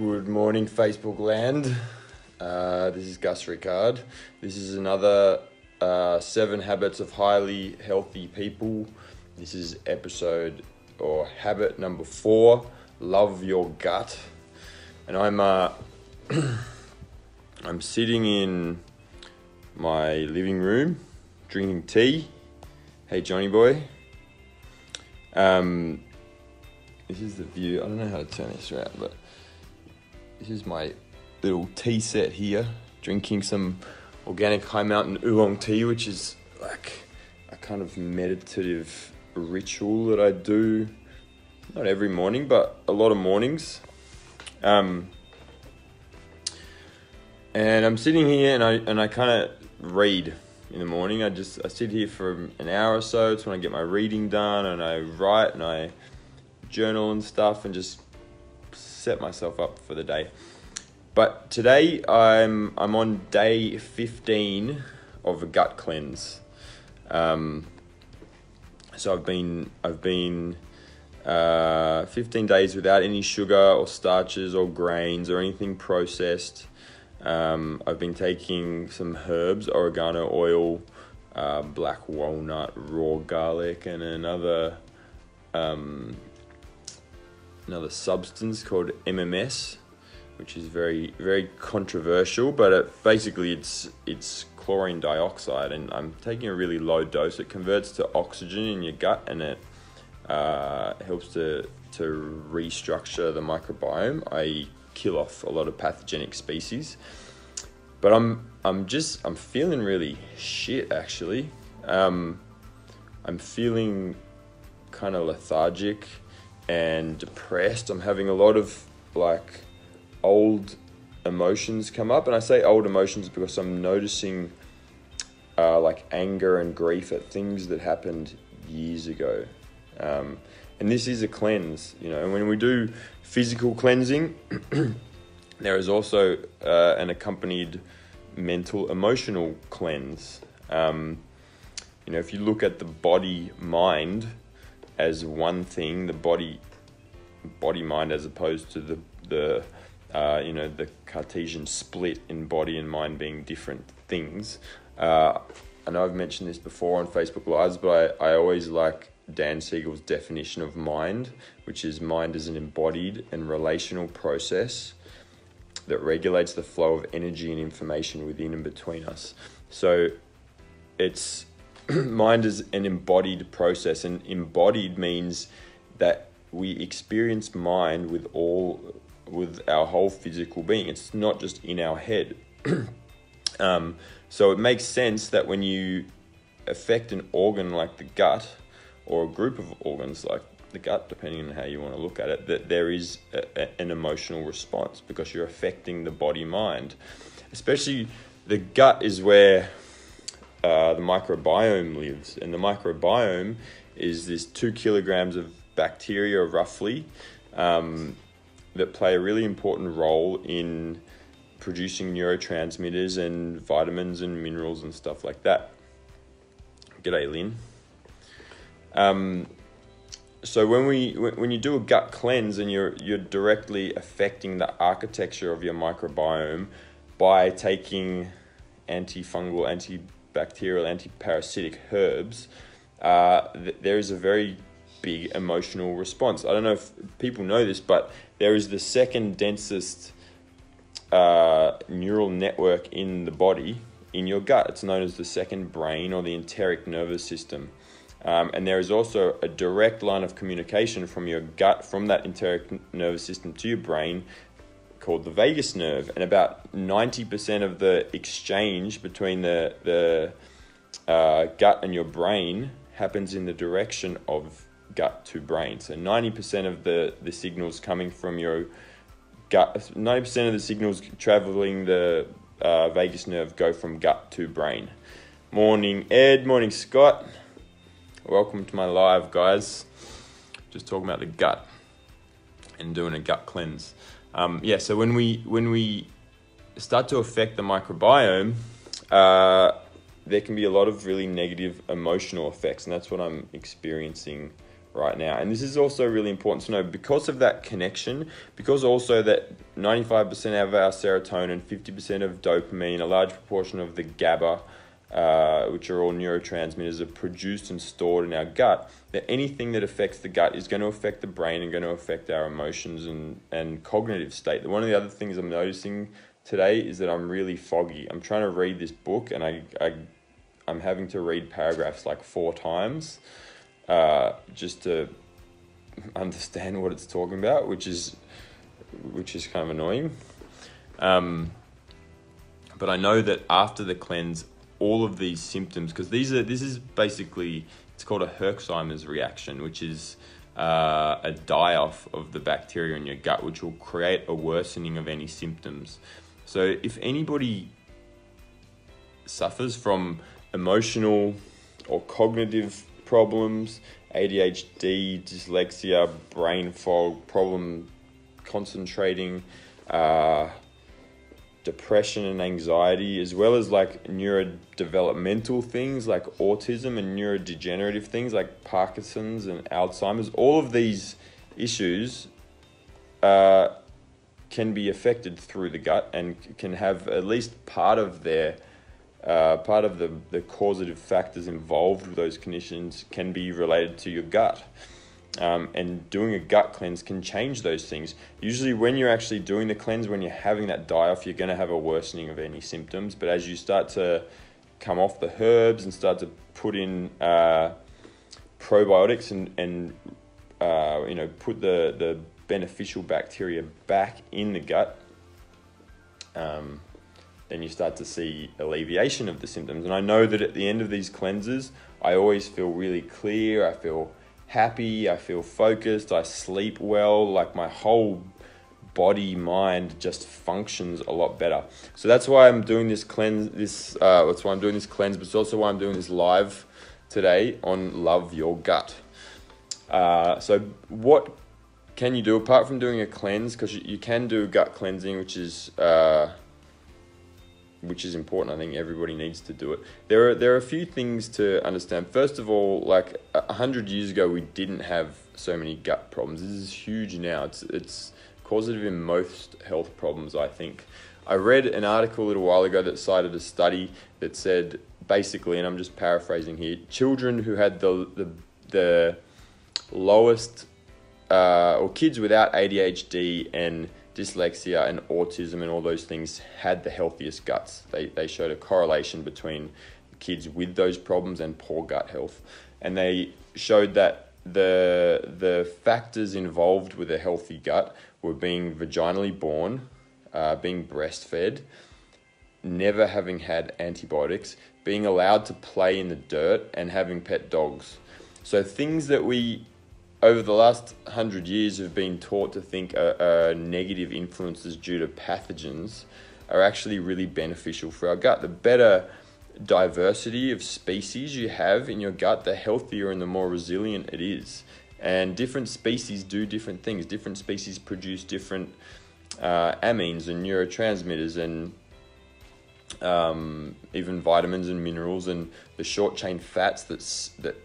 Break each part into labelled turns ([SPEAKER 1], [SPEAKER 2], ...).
[SPEAKER 1] Good morning, Facebook land. This is Gus Ricard. This is another 7 Habits of Highly Healthy People. This is episode or habit number 4, love your gut. And I'm sitting in my living room drinking tea. Hey, Johnny boy. This is the view. I don't know how to turn this around, but this is my little tea set here, drinking some organic high mountain oolong tea, which is like a kind of meditative ritual that I do, not every morning, but a lot of mornings. And I'm sitting here and I kind of read in the morning. I sit here for an hour or so. It's when I get my reading done, and I write and I journal and stuff and just set myself up for the day. But today I'm on day 15 of a gut cleanse. So I've been 15 days without any sugar or starches or grains or anything processed. I've been taking some herbs, oregano oil, black walnut, raw garlic, and another substance called MMS, which is very, very controversial, but basically it's chlorine dioxide, and I'm taking a really low dose. It converts to oxygen in your gut, and it helps to restructure the microbiome, i.e. kill off a lot of pathogenic species. But I'm feeling really shit, actually. I'm feeling kind of lethargic and depressed. I'm having a lot of old emotions come up, and I say old emotions because I'm noticing anger and grief at things that happened years ago. And this is a cleanse, and when we do physical cleansing, there is also an accompanied mental, emotional cleanse. If you look at the body-mind as one thing, the body-mind, as opposed to the Cartesian split in body and mind being different things. I know I've mentioned this before on Facebook Lives, but I always like Dan Siegel's definition of mind, which is mind as an embodied and relational process that regulates the flow of energy and information within and between us. So it's mind is an embodied process, and embodied means that we experience mind with our whole physical being. It's not just in our head. So it makes sense that when you affect an organ like the gut, or a group of organs like the gut, depending on how you want to look at it, that there is an emotional response, because you're affecting the body-mind. Especially the gut is where the microbiome lives, and the microbiome is this 2 kilograms of bacteria roughly that play a really important role in producing neurotransmitters and vitamins and minerals and stuff like that. G'day, Lynn. So when you do a gut cleanse, and you're directly affecting the architecture of your microbiome by taking antifungal, antibacterial, antiparasitic herbs, there is a very big emotional response. I don't know if people know this, but there is the second densest neural network in the body, in your gut. It's known as the second brain, or the enteric nervous system. And there is also a direct line of communication from your gut, from that enteric nervous system to your brain, called the vagus nerve. And about 90% of the exchange between the gut and your brain happens in the direction of gut to brain. So 90% of the signals coming from your gut, 90% of the signals traveling the vagus nerve go from gut to brain. Morning, Ed. Morning, Scott. Welcome to my live, guys. Just talking about the gut and doing a gut cleanse. So when we start to affect the microbiome, there can be a lot of really negative emotional effects, and that's what I'm experiencing right now. And this is also really important to know because of that connection, because also that 95% of our serotonin, 50% of dopamine, a large proportion of the GABA, which are all neurotransmitters, are produced and stored in our gut, that anything that affects the gut is going to affect the brain and going to affect our emotions and cognitive state. One of the other things I'm noticing today is that I'm really foggy. I'm trying to read this book and I'm having to read paragraphs like 4 times just to understand what it's talking about, which is kind of annoying. But I know that after the cleanse, all of these symptoms, because this is basically, it's called a Herxheimer's reaction, which is a die-off of the bacteria in your gut, which will create a worsening of any symptoms. So if anybody suffers from emotional or cognitive problems, ADHD, dyslexia, brain fog, problem concentrating, depression and anxiety, as well as like neurodevelopmental things like autism and neurodegenerative things like Parkinson's and Alzheimer's, all of these issues can be affected through the gut and can have at least part of the causative factors involved with those conditions can be related to your gut. And doing a gut cleanse can change those things. Usually when you're actually doing the cleanse, when you're having that die-off, you're going to have a worsening of any symptoms. But as you start to come off the herbs and start to put in probiotics and put the beneficial bacteria back in the gut, then you start to see alleviation of the symptoms. And I know that at the end of these cleanses, I always feel really clear. I feel happy. I feel focused. I sleep well. Like my whole body, mind just functions a lot better. So that's why I'm doing this cleanse. That's why I'm doing this cleanse, but it's also why I'm doing this live today on Love Your Gut. So what can you do apart from doing a cleanse? Because you can do gut cleansing, which is important. I think everybody needs to do it. There are a few things to understand. First of all, like 100 years ago, we didn't have so many gut problems. This is huge now. It's causative in most health problems, I think. I read an article a little while ago that cited a study that said, basically, and I'm just paraphrasing here, children who had the lowest, or kids without ADHD and dyslexia and autism and all those things had the healthiest guts. They showed a correlation between kids with those problems and poor gut health. And they showed that the factors involved with a healthy gut were being vaginally born, being breastfed, never having had antibiotics, being allowed to play in the dirt, and having pet dogs. So things that we, over the last 100 years, have been taught to think are negative influences due to pathogens are actually really beneficial for our gut. The better diversity of species you have in your gut, the healthier and the more resilient it is. And different species do different things. Different species produce different amines and neurotransmitters and even vitamins and minerals and the short chain fats that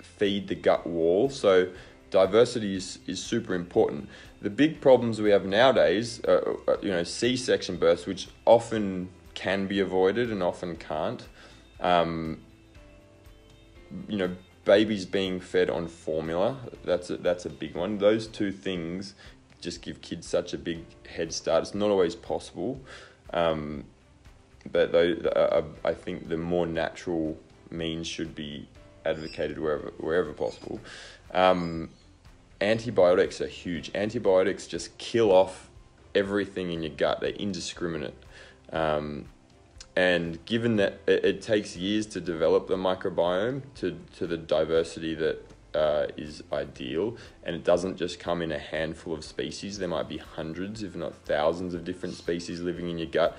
[SPEAKER 1] feed the gut wall. So diversity is super important. The big problems we have nowadays are, C-section births, which often can be avoided and often can't. Babies being fed on formula, that's a big one. Those two things just give kids such a big head start. It's not always possible, but I think the more natural means should be advocated wherever possible. Antibiotics are huge. Antibiotics just kill off everything in your gut. They're indiscriminate. And given that it takes years to develop the microbiome to the diversity that is ideal, and it doesn't just come in a handful of species, there might be hundreds, if not thousands of different species living in your gut,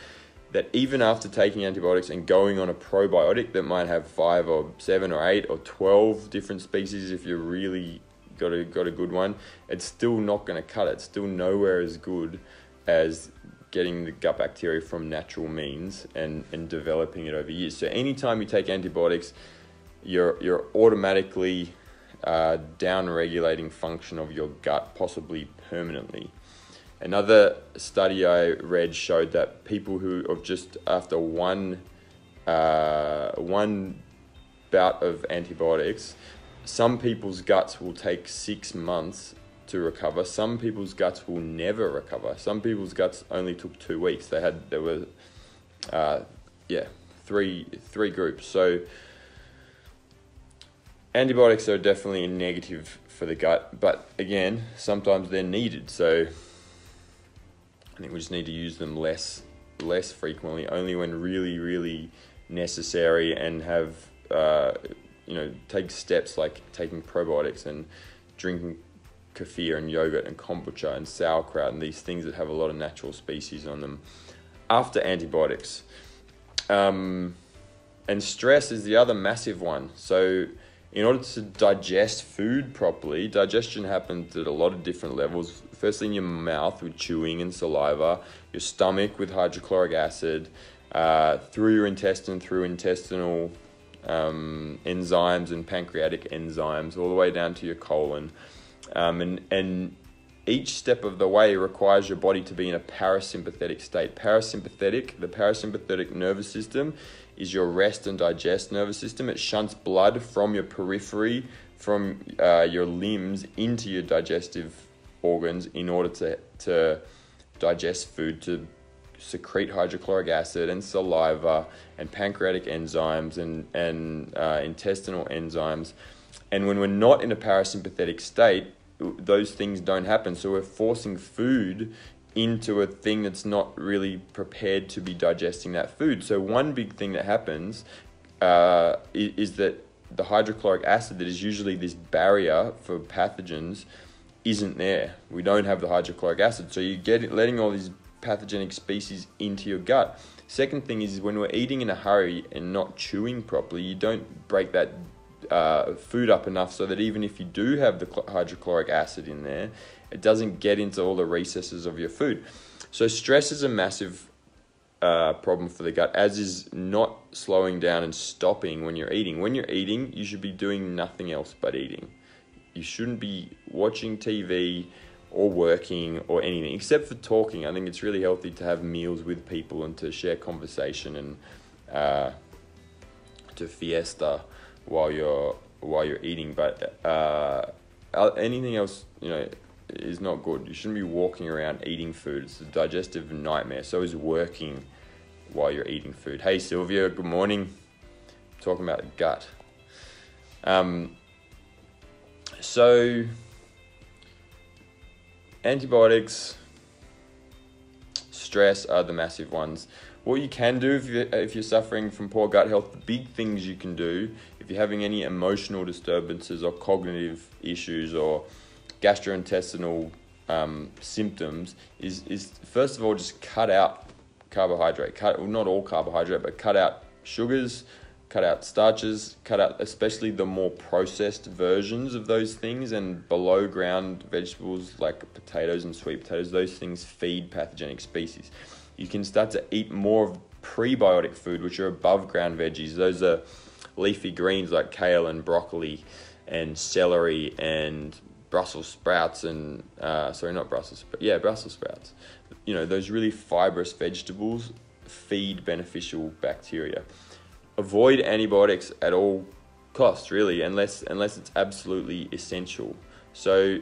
[SPEAKER 1] that even after taking antibiotics and going on a probiotic that might have 5 or 7 or 8 or 12 different species, if you really got a good one, it's still not going to cut it. It's still nowhere as good as getting the gut bacteria from natural means and developing it over years. So anytime you take antibiotics, you're automatically down-regulating function of your gut, possibly permanently. Another study I read showed that people who have just after one bout of antibiotics, some people's guts will take 6 months to recover. Some people's guts will never recover. Some people's guts only took 2 weeks. There were three groups. So antibiotics are definitely a negative for the gut, but again, sometimes they're needed. So I think we just need to use them less frequently, only when really, really necessary, and have take steps like taking probiotics and drinking kefir and yogurt and kombucha and sauerkraut and these things that have a lot of natural species on them after antibiotics. And stress is the other massive one. So in order to digest food properly, digestion happens at a lot of different levels. Firstly in your mouth with chewing and saliva, your stomach with hydrochloric acid, through your intestine, through intestinal enzymes and pancreatic enzymes, all the way down to your colon. And each step of the way requires your body to be in a parasympathetic state. The parasympathetic nervous system is your rest and digest nervous system. It shunts blood from your periphery, from your limbs into your digestive organs in order to digest food, to secrete hydrochloric acid and saliva and pancreatic enzymes and intestinal enzymes. And when we're not in a parasympathetic state, those things don't happen. So we're forcing food into a thing that's not really prepared to be digesting that food. So one big thing that happens is that the hydrochloric acid, that is usually this barrier for pathogens, isn't there. We don't have the hydrochloric acid. So you get letting all these pathogenic species into your gut. Second thing is when we're eating in a hurry and not chewing properly, you don't break that food up enough so that even if you do have the hydrochloric acid in there, it doesn't get into all the recesses of your food. So stress is a massive problem for the gut, as is not slowing down and stopping when you're eating. When you're eating, you should be doing nothing else but eating. You shouldn't be watching TV or working or anything except for talking. I think it's really healthy to have meals with people and to share conversation and to fiesta while you're eating, but anything else is not good. You shouldn't be walking around eating food. It's a digestive nightmare. So is working while you're eating food. Hey Sylvia, good morning. Talking about the gut. So antibiotics, stress are the massive ones. What you can do if you're suffering from poor gut health, the big things you can do if you're having any emotional disturbances or cognitive issues or gastrointestinal symptoms is first of all just cut out carbohydrate. Not all carbohydrate, but cut out sugars, cut out starches, cut out especially the more processed versions of those things, and below ground vegetables like potatoes and sweet potatoes. Those things feed pathogenic species. You can start to eat more of prebiotic food, which are above ground veggies. Those are leafy greens like kale and broccoli and celery and Brussels sprouts and Brussels sprouts. Those really fibrous vegetables feed beneficial bacteria. Avoid antibiotics at all costs, really, unless it's absolutely essential. So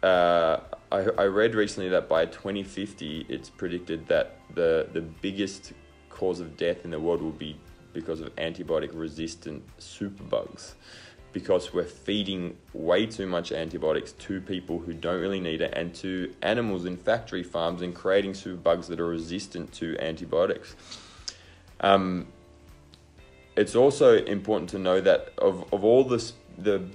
[SPEAKER 1] I read recently that by 2050, it's predicted that the biggest cause of death in the world will be because of antibiotic-resistant superbugs, because we're feeding way too much antibiotics to people who don't really need it and to animals in factory farms, and creating superbugs that are resistant to antibiotics. It's also important to know that of all the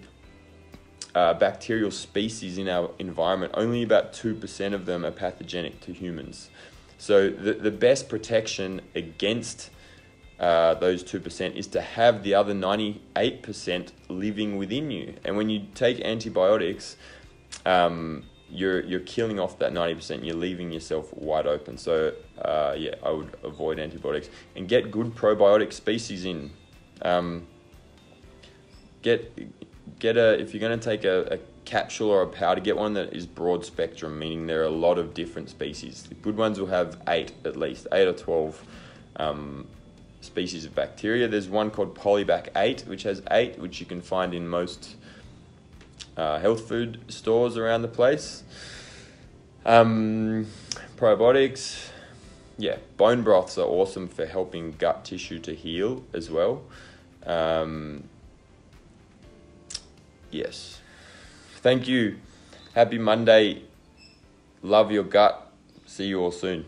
[SPEAKER 1] bacterial species in our environment, only about 2% of them are pathogenic to humans. So the best protection against those 2% is to have the other 98% living within you. And when you take antibiotics, you're killing off that 90%. You're leaving yourself wide open. So I would avoid antibiotics and get good probiotic species in. if you're going to take a capsule or a powder, get one that is broad spectrum, meaning there are a lot of different species. The good ones will have 8 or 12 species of bacteria. There's one called Polybac 8, which has 8, which you can find in most health food stores around the place. Probiotics. Yeah, bone broths are awesome for helping gut tissue to heal as well. Yes. Thank you. Happy Monday. Love your gut. See you all soon.